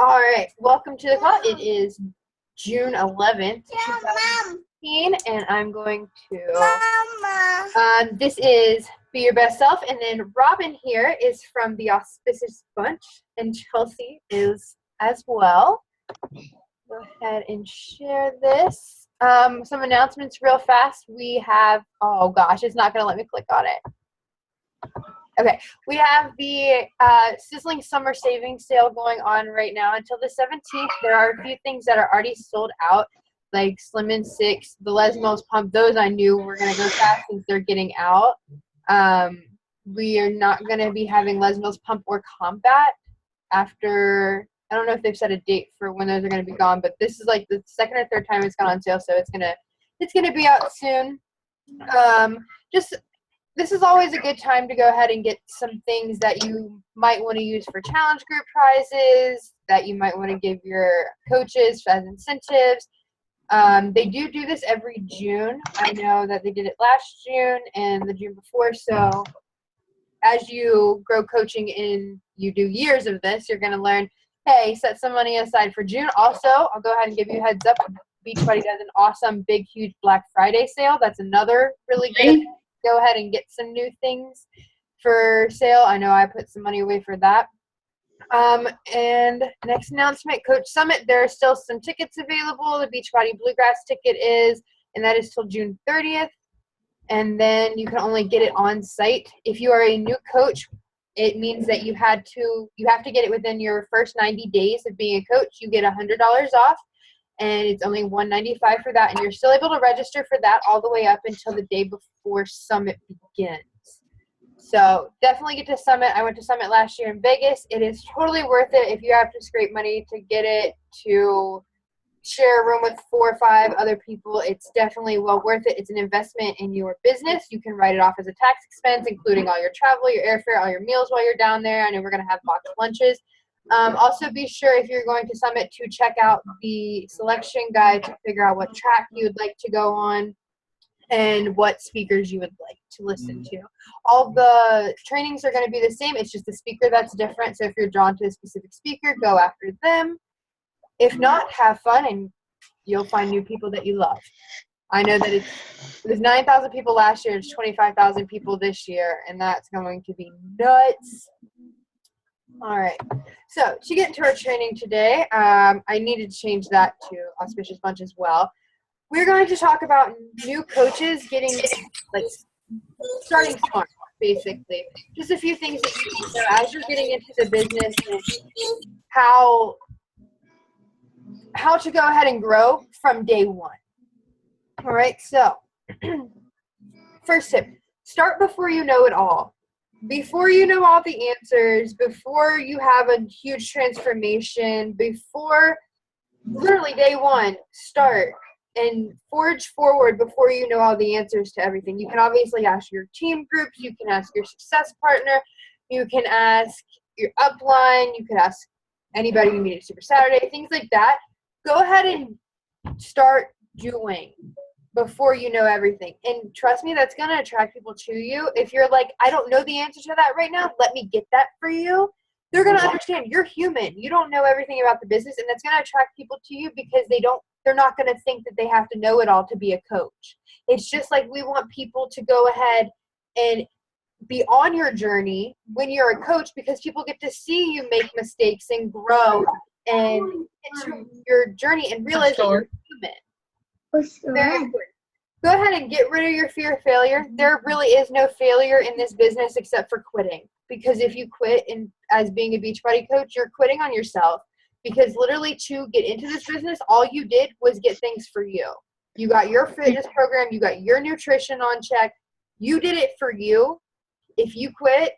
All right, welcome to the call. It is June 11th, 2016, and I'm going to, this is Be Your Best Self, and then Robin here is from the Auspicious Bunch, and Chelsea is as well. Go ahead and share this. Some announcements real fast. We have, oh gosh, it's not going to let me click on it. Okay, we have the Sizzling Summer Savings Sale going on right now until the 17th. There are a few things that are already sold out, like Slim and Six, the Les Mills Pump. Those I knew were going to go fast since they're getting out. We are not going to be having Les Mills Pump or Combat after, I don't know if they've set a date for when those are going to be gone, but this is like the second or third time it's gone on sale, so it's gonna be out soon. This is always a good time to go ahead and get some things that you might want to use for challenge group prizes, that you might want to give your coaches as incentives. They do this every June. I know that they did it last June and the June before. So as you grow coaching and you do years of this, you're going to learn, hey, set some money aside for June. Also, I'll go ahead and give you a heads up. Beachbody does an awesome, big, huge Black Friday sale. That's another really good. Go ahead and get some new things for sale. I know I put some money away for that. And next announcement, Coach Summit. There are still some tickets available. The Beachbody Bluegrass ticket is, and that is till June 30th. And then you can only get it on site. If you are a new coach, it means that you have to get it within your first 90 days of being a coach. You get $100 off. And it's only $195 for that, and you're still able to register for that all the way up until the day before Summit begins. So definitely get to Summit. I went to Summit last year in Vegas. It is totally worth it if you have to scrape money to get it, to share a room with 4 or 5 other people. It's definitely well worth it. It's an investment in your business. You can write it off as a tax expense, including all your travel, your airfare, all your meals while you're down there. I know we're going to have boxed lunches. Also be sure if you're going to Summit to check out the selection guide to figure out what track you would like to go on and what speakers you would like to listen to. All the trainings are going to be the same. It's just the speaker that's different. So if you're drawn to a specific speaker, go after them. If not, have fun and you'll find new people that you love. I know that it was 9,000 people last year. It's 25,000 people this year, and that's going to be nuts. All right, so to get into our training today, I needed to change that to Auspicious Bunch as well. We're going to talk about new coaches getting, starting smart, basically. Just a few things that you need to know as you're getting into the business and how to go ahead and grow from day one. All right, so first tip, start before you know it all. Before you know all the answers, before you have a huge transformation, before literally day one, start and forge forward before you know all the answers to everything. You can obviously ask your team groups, you can ask your success partner, you can ask your upline, you can ask anybody you meet at Super Saturday, things like that. Go ahead and start doing before you know everything. And trust me, that's going to attract people to you. If you're like, I don't know the answer to that right now, let me get that for you. They're going to understand you're human. You don't know everything about the business, and that's going to attract people to you because they're not going to think that they have to know it all to be a coach. It's just like we want people to go ahead and be on your journey when you're a coach because people get to see you make mistakes and grow and into your journey and realize that you're human. Very important. Go ahead and get rid of your fear of failure. There really is no failure in this business except for quitting. Because if you quit as being a Beachbody coach, you're quitting on yourself. Because literally to get into this business, all you did was get things for you. You got your fitness program. You got your nutrition on check. You did it for you. If you quit,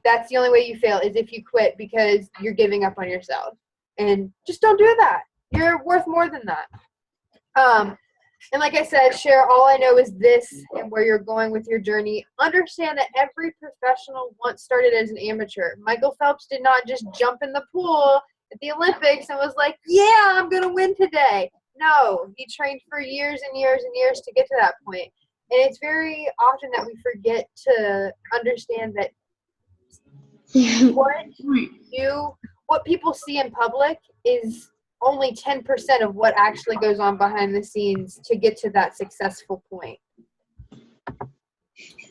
that's the only way you fail is if you quit because you're giving up on yourself. And just don't do that. You're worth more than that. And like I said, share all I know is this and where you're going with your journey. Understand that every professional once started as an amateur. Michael Phelps did not just jump in the pool at the Olympics and was like, yeah, I'm going to win today. No, he trained for years and years and years to get to that point. And it's very often that we forget to understand that what what people see in public is only 10% of what actually goes on behind the scenes to get to that successful point.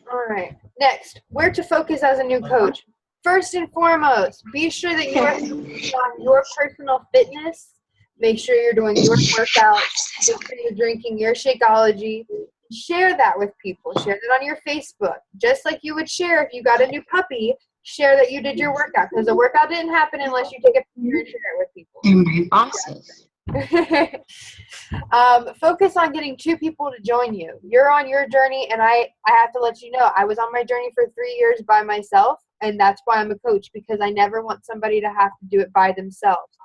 All right. Next, where to focus as a new coach. First and foremost, be sure that you are focusing on your personal fitness. Make sure you're doing your workouts. Make sure you're drinking your Shakeology. Share that with people. Share that on your Facebook. Just like you would share if you got a new puppy, share that you did your workout, because the workout didn't happen unless you take a picture and share it with people. And my bosses. Focus on getting 2 people to join you. You're on your journey, and I have to let you know, I was on my journey for 3 years by myself, and that's why I'm a coach, because I never want somebody to have to do it by themselves.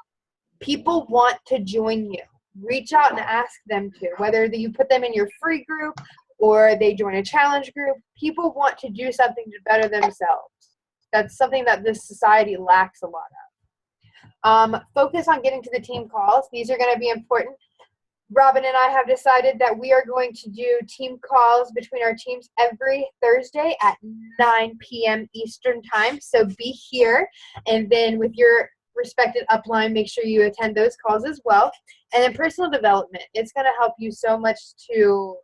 People want to join you. Reach out and ask them to, whether you put them in your free group or they join a challenge group. People want to do something to better themselves. That's something that this society lacks a lot of. Focus on getting to the team calls. These are going to be important. Robin and I have decided that we are going to do team calls between our teams every Thursday at 9 p.m. Eastern time. So be here, and then with your respected upline, make sure you attend those calls as well. And then personal development. It's going to help you so much to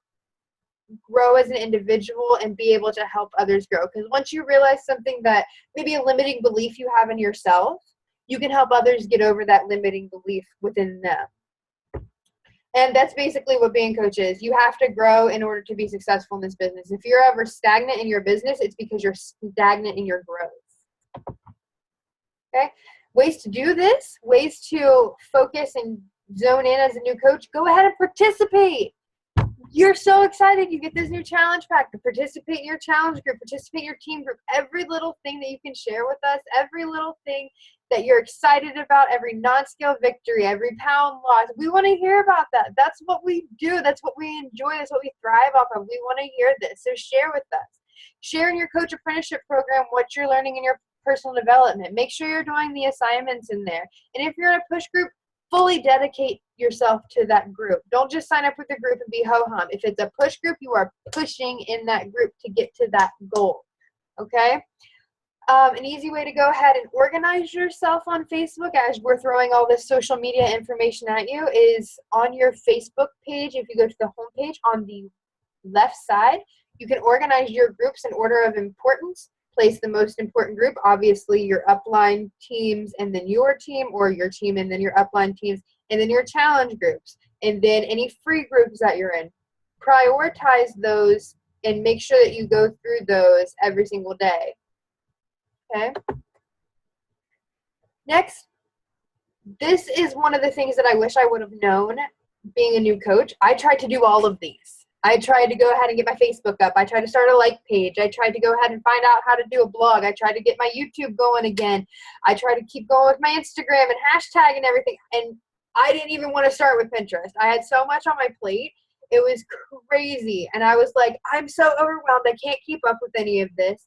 grow as an individual and be able to help others grow. Because once you realize something that maybe a limiting belief you have in yourself, you can help others get over that limiting belief within them. And that's basically what being a coach is. You have to grow in order to be successful in this business. If you're ever stagnant in your business, it's because you're stagnant in your growth. Okay? Ways to do this, ways to focus and zone in as a new coach, go ahead and participate. You're so excited you get this new challenge pack to participate in your challenge group, participate in your team group, every little thing that you can share with us, every little thing that you're excited about, every non-scale victory, every pound loss. We want to hear about that. That's what we do. That's what we enjoy. That's what we thrive off of. We want to hear this. So share with us. Share in your coach apprenticeship program what you're learning in your personal development. Make sure you're doing the assignments in there. And if you're in a push group, fully dedicate yourself to that group. Don't just sign up with the group and be ho-hum. If it's a push group, you are pushing in that group to get to that goal. Okay? An easy way to go ahead and organize yourself on Facebook as we're throwing all this social media information at you is on your Facebook page. If you go to the home page on the left side, you can organize your groups in order of importance. Place the most important group, obviously your upline teams and then your team, or your team and then your upline teams, and then your challenge groups, and then any free groups that you're in. Prioritize those and make sure that you go through those every single day. Okay? Next, this is one of the things that I wish I would have known being a new coach. I tried to do all of these. I tried to go ahead and get my Facebook up. I tried to start a like page. I tried to go ahead and find out how to do a blog. I tried to get my YouTube going again. I tried to keep going with my Instagram and hashtag and everything. And I didn't even want to start with Pinterest. I had so much on my plate. It was crazy. And I was like, I'm so overwhelmed. I can't keep up with any of this.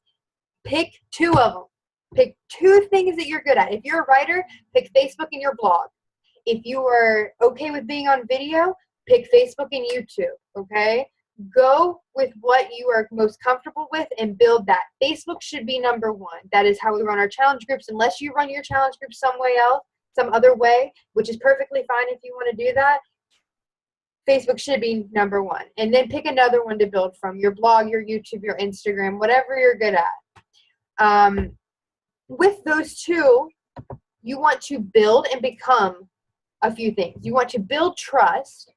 Pick 2 of them. Pick 2 things that you're good at. If you're a writer, pick Facebook and your blog. If you are okay with being on video, pick Facebook and YouTube, okay? Go with what you are most comfortable with and build that. Facebook should be number 1. That is how we run our challenge groups. Unless you run your challenge group some way else, some other way, which is perfectly fine if you want to do that, Facebook should be number 1. And then pick another one to build from, your blog, your YouTube, your Instagram, whatever you're good at. With those 2, you want to build and become a few things. You want to build trust,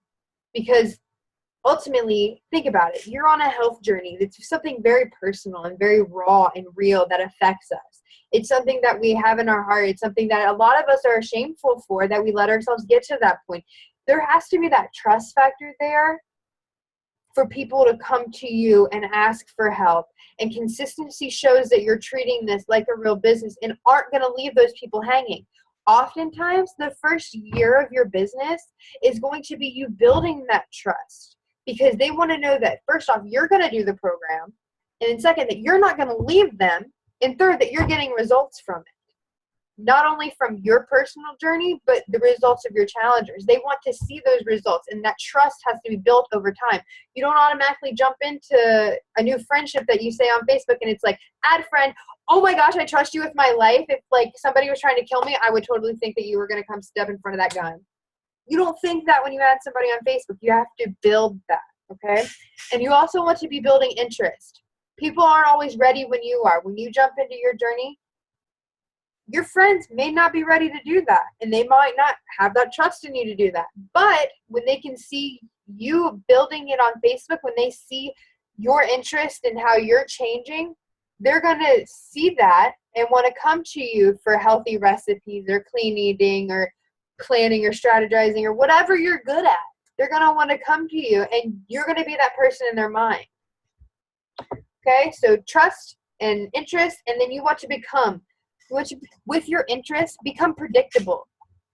because ultimately, think about it. You're on a health journey. It's something very personal and very raw and real that affects us. It's something that we have in our heart. It's something that a lot of us are shameful for, that we let ourselves get to that point. There has to be that trust factor there for people to come to you and ask for help. And consistency shows that you're treating this like a real business and aren't going to leave those people hanging. Oftentimes, the first year of your business is going to be you building that trust, because they want to know that, first off, you're going to do the program, and then second, that you're not going to leave them, and third, that you're getting results from it. not only from your personal journey, but the results of your challengers. They want to see those results, and that trust has to be built over time. You don't automatically jump into a new friendship that you say on Facebook and it's like, add friend, oh my gosh, I trust you with my life. If like somebody was trying to kill me, I would totally think that you were going to come step in front of that gun. You don't think that when you add somebody on Facebook. You have to build that, okay? And you also want to be building interest. People aren't always ready when you are. When you jump into your journey, your friends may not be ready to do that, and they might not have that trust in you to do that. But when they can see you building it on Facebook, when they see your interest in how you're changing, they're going to see that and want to come to you for healthy recipes or clean eating or planning or strategizing or whatever you're good at. They're going to want to come to you, and you're going to be that person in their mind. Okay, so trust and interest, and then you want to become, with your interest, become predictable.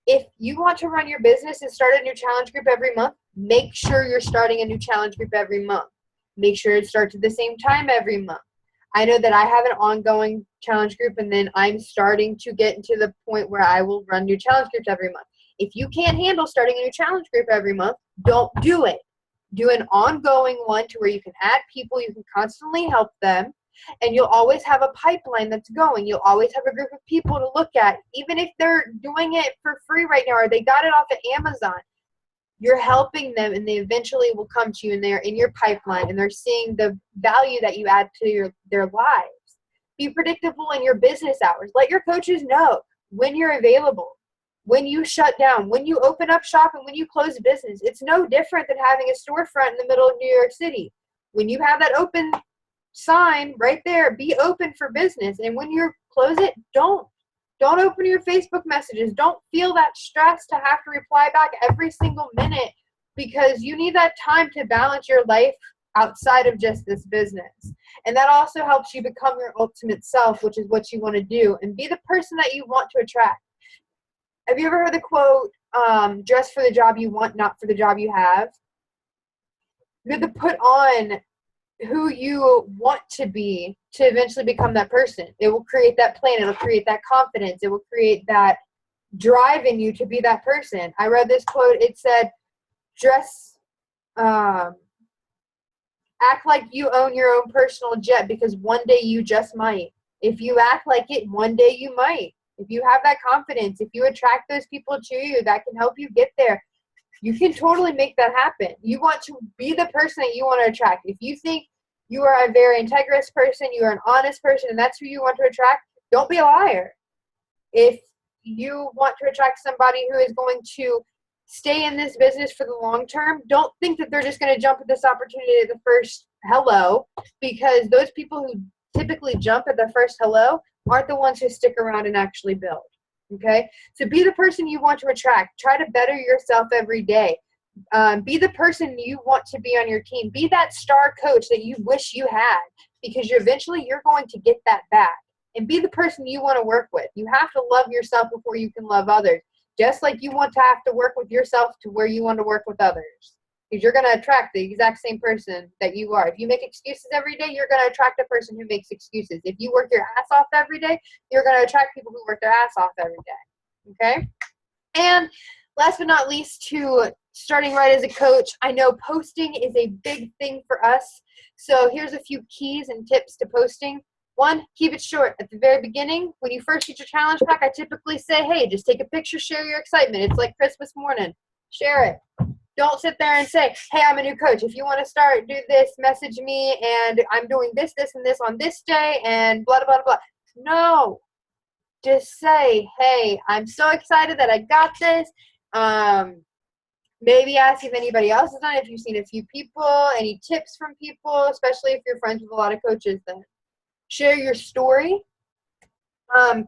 If you want to run your business and start a new challenge group every month, make sure you're starting a new challenge group every month. Make sure it starts at the same time every month. I know that I have an ongoing challenge group, and then I'm starting to get into the point where I will run new challenge groups every month. If you can't handle starting a new challenge group every month, don't do it. Do an ongoing one to where you can add people, you can constantly help them, and you'll always have a pipeline that's going. You'll always have a group of people to look at, even if they're doing it for free right now or they got it off of Amazon. You're helping them, and they eventually will come to you, and they're in your pipeline, and they're seeing the value that you add to their lives. Be predictable in your business hours. Let your coaches know when you're available, when you shut down, when you open up shop, and when you close business. It's no different than having a storefront in the middle of New York City. When you have that open sign right there, be open for business. And when you close it, don't open your Facebook messages. Don't feel that stress to have to reply back every single minute, because you need that time to balance your life outside of just this business. And that also helps you become your ultimate self, which is what you want to do, and be the person that you want to attract. Have you ever heard the quote, dress for the job you want, not for the job you have? You have to put on who you want to be to eventually become that person. It will create that plan. It'll create that confidence. It will create that drive in you to be that person. I read this quote. It said, act like you own your own personal jet, because one day you just might. If you act like it, one day you might. If you have that confidence, if you attract those people to you that can help you get there, you can totally make that happen. You want to be the person that you want to attract. If you think you are a very integrous person, you are an honest person, and that's who you want to attract, don't be a liar. If you want to attract somebody who is going to stay in this business for the long term, don't think that they're just going to jump at this opportunity at the first hello, because those people who typically jump at the first hello aren't the ones who stick around and actually build. Okay? So be the person you want to attract. Try to better yourself every day. Be the person you want to be on your team. Be that star coach that you wish you had, because eventually you're going to get that back. And be the person you want to work with. You have to love yourself before you can love others. Just like you want to have to work with yourself to where you want to work with others. Because you're going to attract the exact same person that you are. If you make excuses every day, you're going to attract a person who makes excuses. If you work your ass off every day, you're going to attract people who work their ass off every day. Okay? And last but not least, to starting right as a coach, I know posting is a big thing for us. So here's a few keys and tips to posting. One, keep it short. At the very beginning, when you first get your challenge pack, I typically say, hey, just take a picture, share your excitement. It's like Christmas morning. Share it. Don't sit there and say, hey, I'm a new coach. If you want to start, do this, message me, and I'm doing this, this, and this on this day, and blah, blah, blah, blah. No. Just say, hey, I'm so excited that I got this. Maybe ask if anybody else has done it, if you've seen a few people, any tips from people, especially if you're friends with a lot of coaches. Then share your story.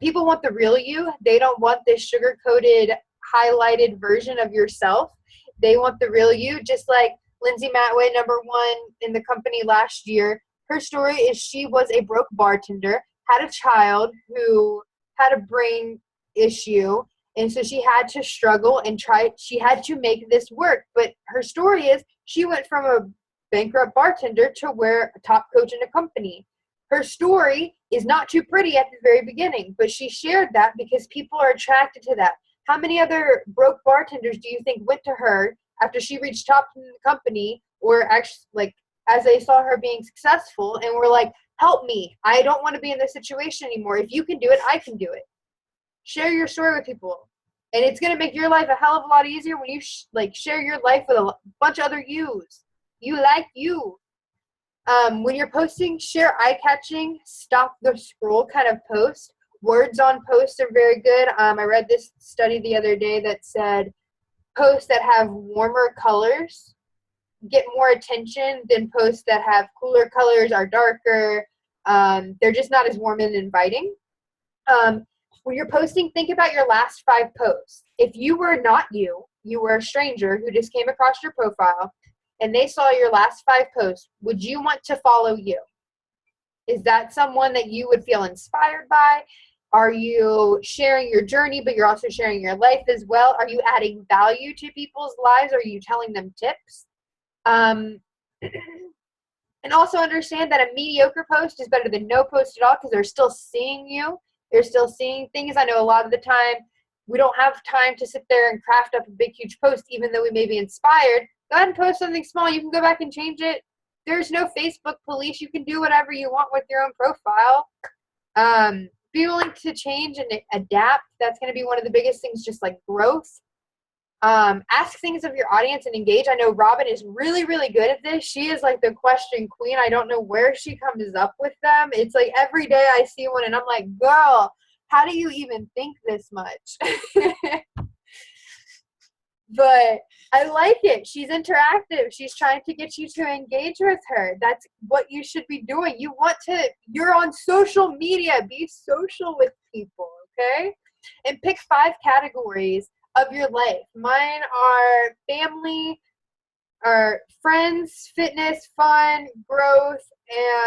People want the real you. They don't want this sugar-coated, highlighted version of yourself. They want the real you, just like Lindsay Matway, #1 in the company last year. Her story is she was a broke bartender, had a child who had a brain issue, and so she had to struggle and she had to make this work. But her story is she went from a bankrupt bartender to a top coach in a company. Her story is not too pretty at the very beginning, but she shared that because people are attracted to that. How many other broke bartenders do you think went to her after she reached top in the company, or actually, like, as they saw her being successful, and were like, help me, I don't want to be in this situation anymore. If you can do it, I can do it. Share your story with people, and it's going to make your life a hell of a lot easier when you share your life with a bunch of other yous. You like you. When you're posting, share eye-catching, stop the scroll kind of post. Words on posts are very good. I read this study the other day that said posts that have warmer colors get more attention than posts that have cooler colors, are darker. They're just not as warm and inviting. When you're posting, think about your last 5 posts. If you were not you, you were a stranger who just came across your profile, and they saw your last 5 posts, would you want to follow you? Is that someone that you would feel inspired by? Are you sharing your journey, but you're also sharing your life as well? Are you adding value to people's lives? Are you telling them tips? And also understand that a mediocre post is better than no post at all, because they're still seeing you. They're still seeing things. I know a lot of the time we don't have time to sit there and craft up a big, huge post, even though we may be inspired. Go ahead and post something small. You can go back and change it. There's no Facebook police. You can do whatever you want with your own profile. Be willing to change and adapt. That's going to be one of the biggest things, just like growth. Ask things of your audience and engage. I know Robin is really, really good at this. She is like the question queen. I don't know where she comes up with them. It's like every day I see one and I'm like, girl, how do you even think this much? But I like it. She's interactive. She's trying to get you to engage with her. That's what you should be doing. You're on social media. Be social with people, okay? And pick 5 categories of your life. Mine are family, are friends, fitness, fun, growth,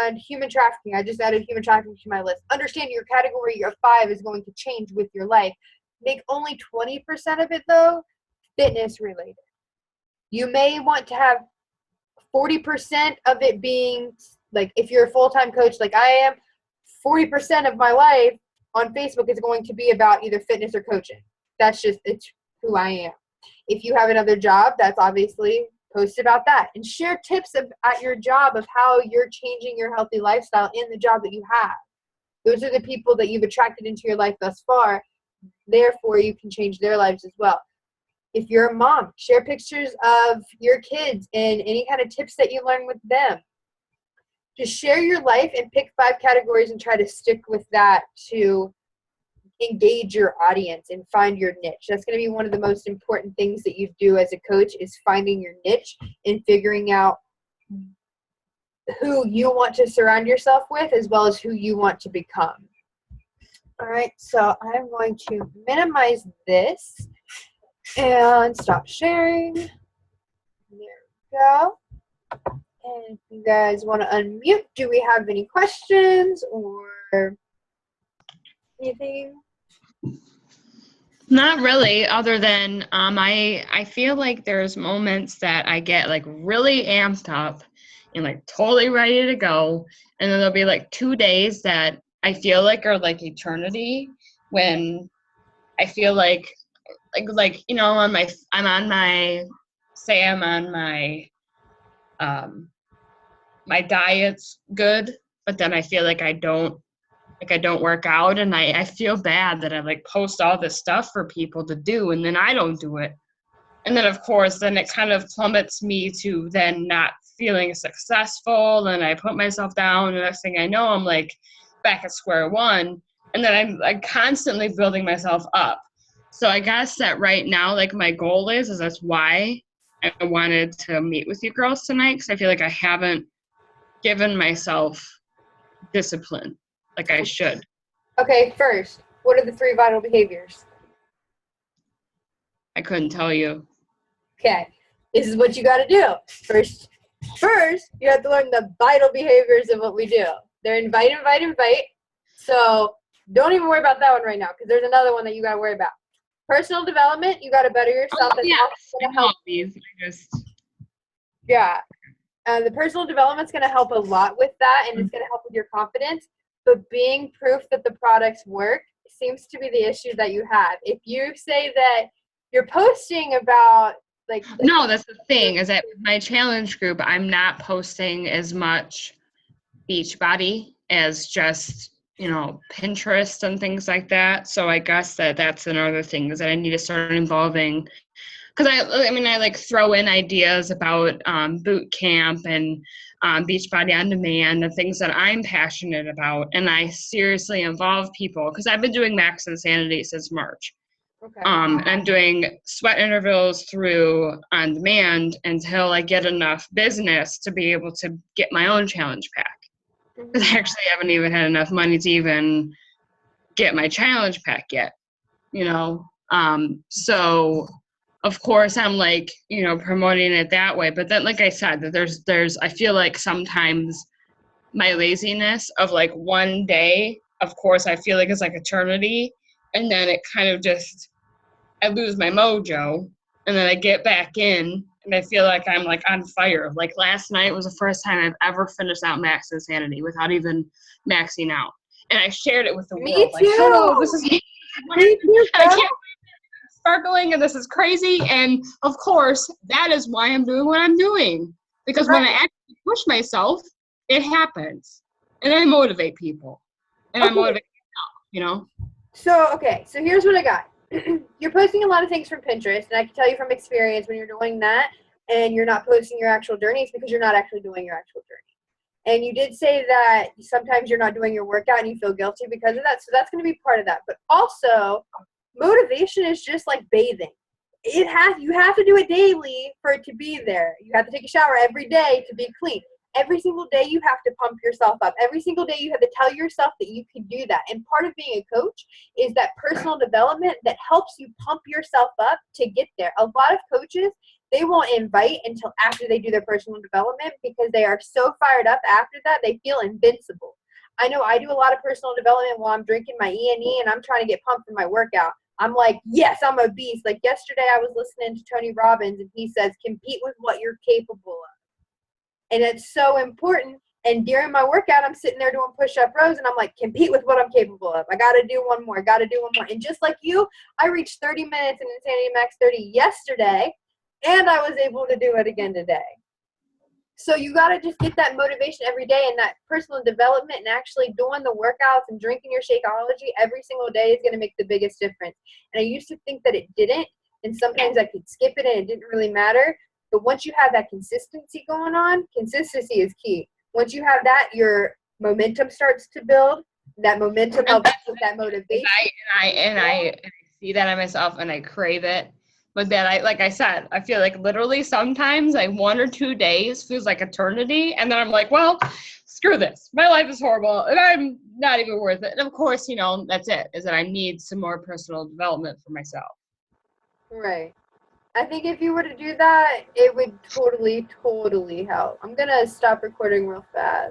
and human trafficking. I just added human trafficking to my list. Understand your category of 5 is going to change with your life. Make only 20% of it, though, fitness related. You may want to have 40% of it being, like, if you're a full-time coach like I am, 40% of my life on Facebook is going to be about either fitness or coaching. It's who I am. If you have another job, that's obviously post about that. And share tips at your job of how you're changing your healthy lifestyle in the job that you have. Those are the people that you've attracted into your life thus far. Therefore, you can change their lives as well. If you're a mom, share pictures of your kids and any kind of tips that you learn with them. Just share your life and pick 5 categories and try to stick with that to engage your audience and find your niche. That's going to be one of the most important things that you do as a coach, is finding your niche and figuring out who you want to surround yourself with as well as who you want to become. All right, so I'm going to minimize this and stop sharing. There we go. And if you guys want to unmute, do we have any questions or anything? Not really, other than I feel like there's moments that I get like really amped up and like totally ready to go, and then there'll be like 2 days that I feel like are like eternity, when I feel like I'm on my my diet's good, but then I feel like I don't work out, and I feel bad that I like post all this stuff for people to do and then I don't do it. And then of course then it kind of plummets me to then not feeling successful, and I put myself down, and the next thing I know I'm like back at square one, and then I'm like constantly building myself up. So I guess that right now, like, my goal is that's why I wanted to meet with you girls tonight, because I feel like I haven't given myself discipline like I should. Okay, first, what are the 3 vital behaviors? I couldn't tell you. Okay, this is what you got to do. First, you have to learn the vital behaviors of what we do. They're invite. So don't even worry about that one right now, because there's another one that you got to worry about. Personal development, you got to better yourself. Oh, yes, I know these. Yeah. The personal development's going to help a lot with that, and it's going to help with your confidence. But being proof that the products work seems to be the issue that you have. If you say that you're posting about like No, that's the thing, is that with my challenge group, I'm not posting as much Beachbody as just, Pinterest and things like that. So I guess that's another thing, is that I need to start involving, because I like throw in ideas about boot camp and Beachbody on Demand and things that I'm passionate about, and I seriously involve people, because I've been doing Max Insanity since March. okay. I'm doing sweat intervals through On Demand until I get enough business to be able to get my own challenge pack. Because I actually haven't even had enough money to even get my challenge pack yet, So of course I'm like, promoting it that way. But then, like I said, that there's I feel like sometimes my laziness of like one day, of course, I feel like it's like eternity. And then it kind of just, I lose my mojo, and then I get back in and I feel like I'm like on fire. Like last night was the first time I've ever finished out Max Insanity without even maxing out. And I shared it with the Me world. too. Like, hello, this is Me too, I girl. can't sparkling, and this is crazy. And of course, that is why I'm doing what I'm doing. Because when I actually push myself, it happens. And I motivate people. And I motivate myself, So here's what I got. You're posting a lot of things from Pinterest, and I can tell you from experience when you're doing that and you're not posting your actual journeys because you're not actually doing your actual journey. And you did say that sometimes you're not doing your workout and you feel guilty because of that. So that's going to be part of that. But also, motivation is just like bathing. You have to do it daily for it to be there. You have to take a shower every day to be clean. Every single day you have to pump yourself up. Every single day you have to tell yourself that you can do that. And part of being a coach is that personal development that helps you pump yourself up to get there. A lot of coaches, they won't invite until after they do their personal development because they are so fired up after that, they feel invincible. I know I do a lot of personal development while I'm drinking my ENE and I'm trying to get pumped for my workout. I'm like, yes, I'm a beast. Like yesterday I was listening to Tony Robbins and he says, compete with what you're capable of. And it's so important. And during my workout, I'm sitting there doing push-up rows, and I'm like, compete with what I'm capable of. I got to do one more. And just like you, I reached 30 minutes in Insanity Max 30 yesterday, and I was able to do it again today. So you got to just get that motivation every day, and that personal development and actually doing the workouts and drinking your Shakeology every single day is going to make the biggest difference. And I used to think that it didn't, and sometimes I could skip it and it didn't really matter. But once you have that consistency going on, consistency is key. Once you have that, your momentum starts to build. That momentum helps with that motivation. I see that in myself, and I crave it. But then, like I said, I feel like literally sometimes like 1 or 2 days feels like eternity, and then I'm like, well, screw this. My life is horrible, and I'm not even worth it. And of course, that's it. Is that I need some more personal development for myself. Right. I think if you were to do that, it would totally help. I'm going to stop recording real fast.